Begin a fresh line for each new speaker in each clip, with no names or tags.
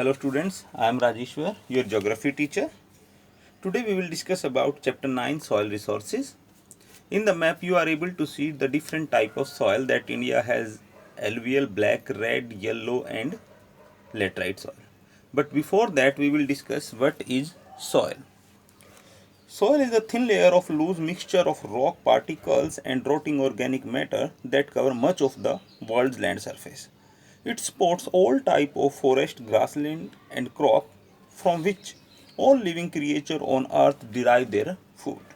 Hello students, I am Rajeshwar, your geography teacher. Today we will discuss about chapter 9 soil resources. In the map you are able to see the different type of soil that India has: alluvial, black, red, yellow and laterite soil. But before that we will discuss what is soil. Soil is a thin layer of loose mixture of rock particles and rotting organic matter that cover much of the world's land surface. It supports all type of forest, grassland and crop from which all living creatures on earth derive their food.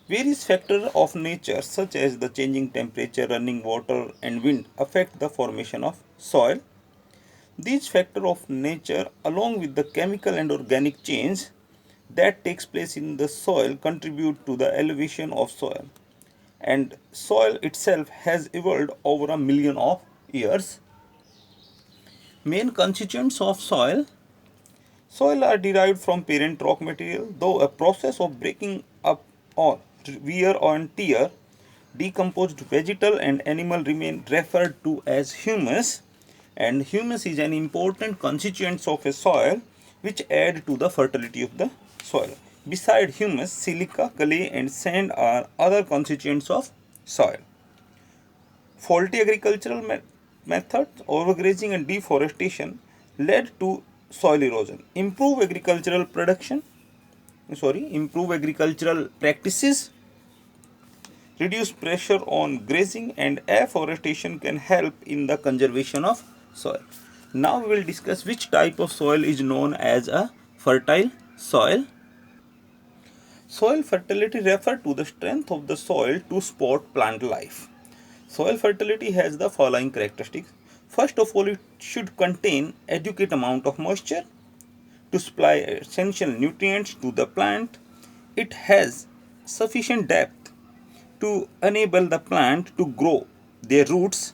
Various factors of nature such as the changing temperature, running water and wind affect the formation of soil. These factors of nature along with the chemical and organic change that takes place in the soil contribute to the elevation of soil, and soil itself has evolved over a million of years. Main constituents of soil are derived from parent rock material, though a process of breaking up or wear and tear decomposed vegetal and animal remain referred to as humus, and humus is an important constituent of a soil which add to the fertility of the soil. Beside humus, silica, clay and sand are other constituents of soil. Faulty agricultural methods, overgrazing and deforestation led to soil erosion. Improve agricultural practices, reduce pressure on grazing and afforestation can help in the conservation of soil. Now we will discuss which type of soil is known as a fertile soil. Soil fertility refers to the strength of the soil to support plant life. Soil fertility has the following characteristics. First of all, it should contain adequate amount of moisture to supply essential nutrients to the plant. It has sufficient depth to enable the plant to grow their roots.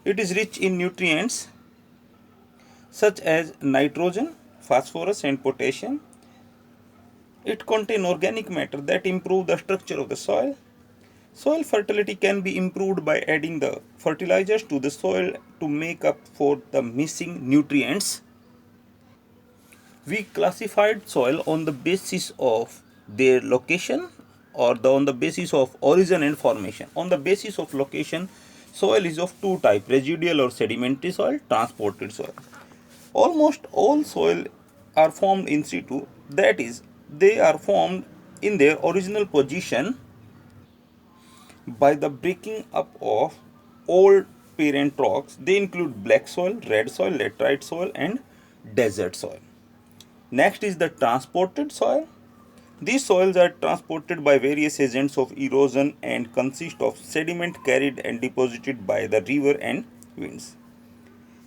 It is rich in nutrients such as nitrogen, phosphorus and potassium. It contains organic matter that improve the structure of the soil. Soil fertility can be improved by adding the fertilizers to the soil to make up for the missing nutrients. We classified soil on the basis of their location or on the basis of origin and formation. On the basis of location, soil is of two types: residual or sedimentary soil, transported soil. Almost all soil are formed in situ, that is, they are formed in their original position by the breaking up of old parent rocks. They include black soil, red soil, laterite soil and desert soil. Next is the transported soil. These soils are transported by various agents of erosion and consist of sediment carried and deposited by the river and winds.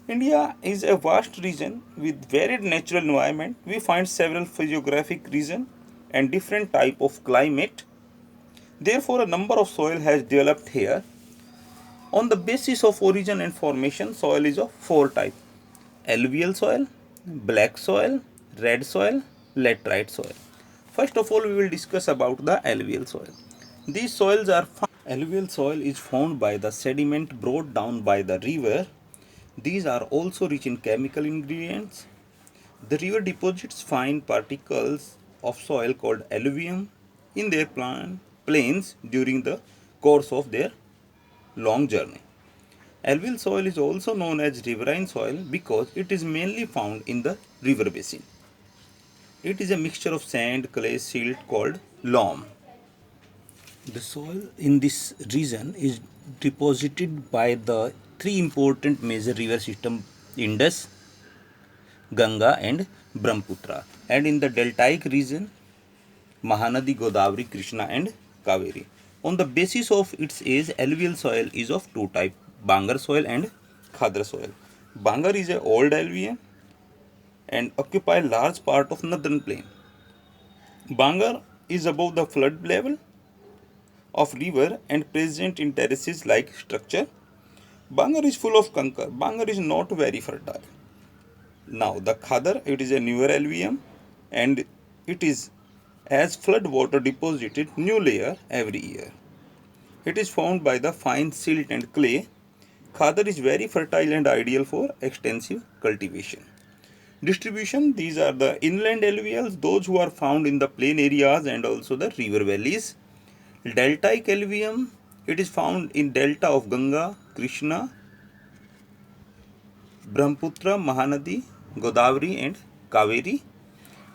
India is a vast region with varied natural environment. We find several physiographic regions and different type of climate. Therefore, a number of soil has developed here. On the basis of origin and formation, soil is of four types: alluvial soil, black soil, red soil, laterite soil. First of all, we will discuss about the alluvial soil. These soils are found. Alluvial soil is formed by the sediment brought down by the river. These are also rich in chemical ingredients. The river deposits fine particles of soil called alluvium in their plains during the course of their long journey. Alluvial soil is also known as riverine soil because it is mainly found in the river basin. It is a mixture of sand, clay, silt called loam. The soil in this region is deposited by the three important major river systems: Indus, Ganga and Brahmaputra, and in the deltaic region Mahanadi, Godavari, Krishna and Kaveri. On the basis of its age, alluvial soil is of two types: Bangar soil and Khadra soil. Bangar is an old alluvium and occupy large part of northern plain. Bangar is above the flood level of river and present in terraces like structure. Bangar is full of kankar. Bangar is not very fertile. Now the Khadar, it is a newer alluvium and it is as flood water deposited new layer every year. It is formed by the fine silt and clay. Khadar is very fertile and ideal for extensive cultivation. Distribution, these are the inland alluvials, those who are found in the plain areas and also the river valleys. Deltaic alluvium, it is found in delta of Ganga, Krishna, Brahmaputra, Mahanadi, Godavari and Kaveri.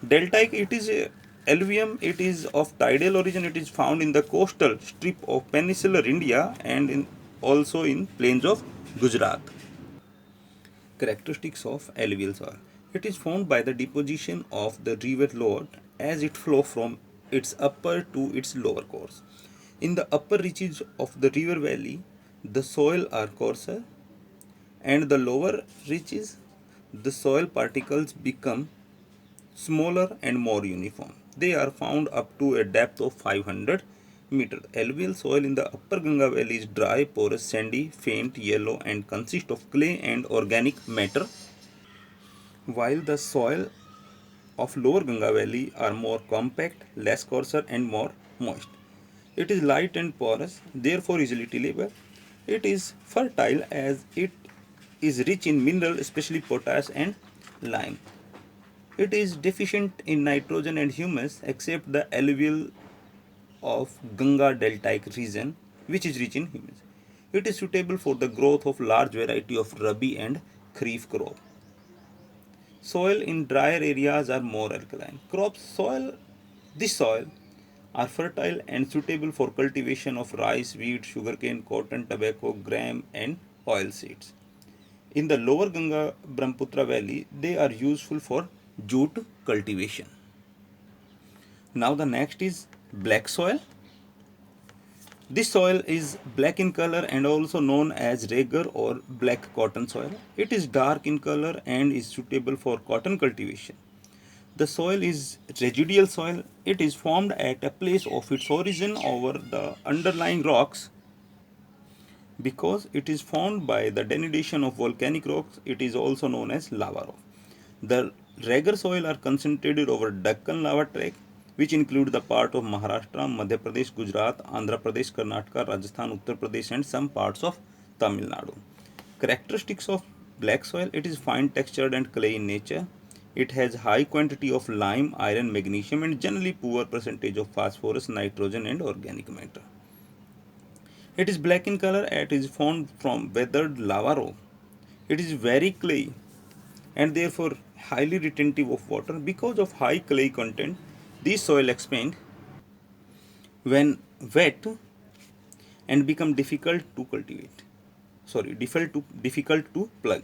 Deltaic, it is a alluvium, it is of tidal origin, it is found in the coastal strip of peninsular India and also in plains of Gujarat. Characteristics of alluvial soil. It is formed by the deposition of the river Lord as it flows from its upper to its lower course. In the upper reaches of the river valley, the soil are coarser, and the lower reaches, the soil particles become smaller and more uniform. They are found up to a depth of 500 meters. Alluvial soil in the upper Ganga valley is dry, porous, sandy, faint yellow and consists of clay and organic matter, while the soil of lower Ganga valley are more compact, less coarser and more moist. It is light and porous, therefore easily tillable. It is fertile as it is rich in mineral, especially potash and lime. It is deficient in nitrogen and humus except the alluvial of Ganga deltaic region, which is rich in humus. It is suitable for the growth of large variety of rabi and kharif crop. Soil in drier areas are more alkaline. This soil are fertile and suitable for cultivation of rice, wheat, sugarcane, cotton, tobacco, gram and oil seeds. In the lower Ganga Brahmaputra valley, they are useful for jute cultivation. Now the next is black soil. This soil is black in color and also known as regur or black cotton soil. It is dark in color and is suitable for cotton cultivation. The soil is residual soil. It is formed at a place of its origin over the underlying rocks. Because it is formed by the denudation of volcanic rocks, it is also known as lava rock. The regur soil are concentrated over Deccan lava tract, which include the part of Maharashtra, Madhya Pradesh, Gujarat, Andhra Pradesh, Karnataka, Rajasthan, Uttar Pradesh and some parts of Tamil Nadu. Characteristics of black soil, it is fine textured and clay in nature. It has high quantity of lime, iron, magnesium and generally poor percentage of phosphorus, nitrogen and organic matter. It is black in color and is formed from weathered lava rock. It is very clay and therefore highly retentive of water. Because of high clay content, this soil expand when wet and become difficult to cultivate. Difficult to plug.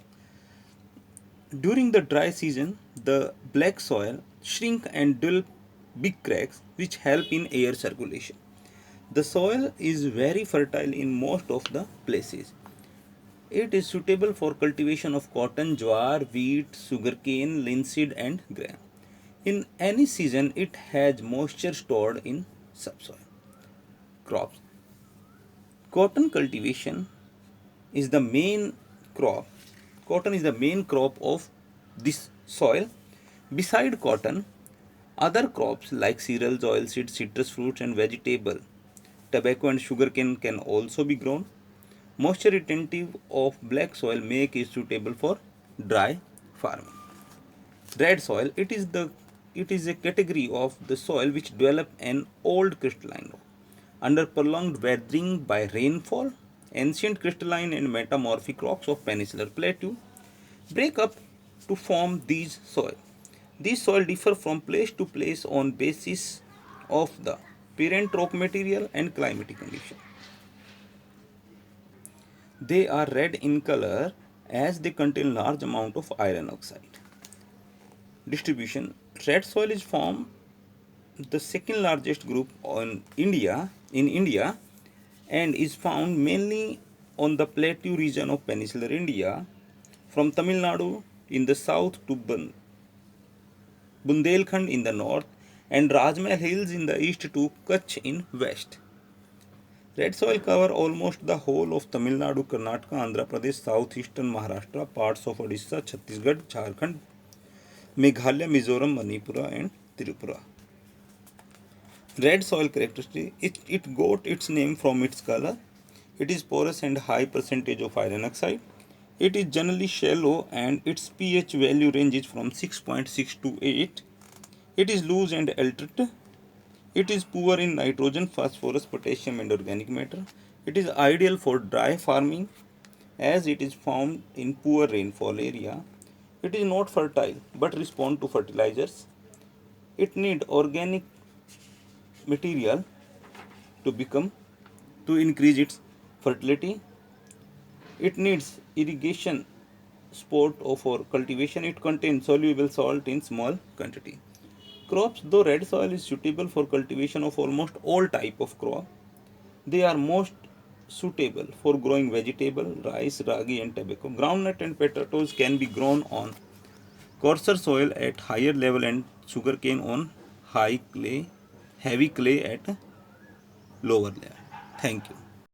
During the dry season, the black soil shrink and develop big cracks which help in air circulation. The soil is very fertile in most of the places. It is suitable for cultivation of cotton, jowar, wheat, sugarcane, linseed and gram. In any season, it has moisture stored in subsoil. Crops. Cotton cultivation is the main crop. Cotton is the main crop of this soil. Beside cotton, other crops like cereals, oilseeds, citrus fruits and vegetable, tobacco and sugarcane can also be grown. Moisture retentive of black soil make it suitable for dry farming. Red soil, it is a category of the soil which develop an old crystalline rock. Under prolonged weathering by rainfall, ancient crystalline and metamorphic rocks of peninsular plateau break up to form these soil. These soil differ from place to place on basis of the parent rock material and climatic condition. They are red in color as they contain large amount of iron oxide. Distribution. Red soil is formed the second largest group in India and is found mainly on the plateau region of peninsular India from Tamil Nadu in the south to Bundelkhand in the north and Rajmahal Hills in the east to Kutch in west. Red soil cover almost the whole of Tamil Nadu, Karnataka, Andhra Pradesh, southeastern Maharashtra, parts of Odisha, Chhattisgarh, Jharkhand, Meghalaya, Mizoram, Manipura and Tripura. Red soil characteristic, it got its name from its color. It is porous and high percentage of iron oxide. It is generally shallow and its pH value ranges from 6.6 to 8. It is loose and altered. It is poor in nitrogen, phosphorus, potassium and organic matter. It is ideal for dry farming as it is found in poor rainfall area. It is not fertile but respond to fertilizers. It need organic material to become to increase its fertility. It needs irrigation sport or for cultivation. It contains soluble salt in small quantity. Crops. Though red soil is suitable for cultivation of almost all type of crop, they are most suitable for growing vegetable, rice, ragi and tobacco. Groundnut and potatoes can be grown on coarser soil at higher level and sugarcane on heavy clay at lower level. Thank you.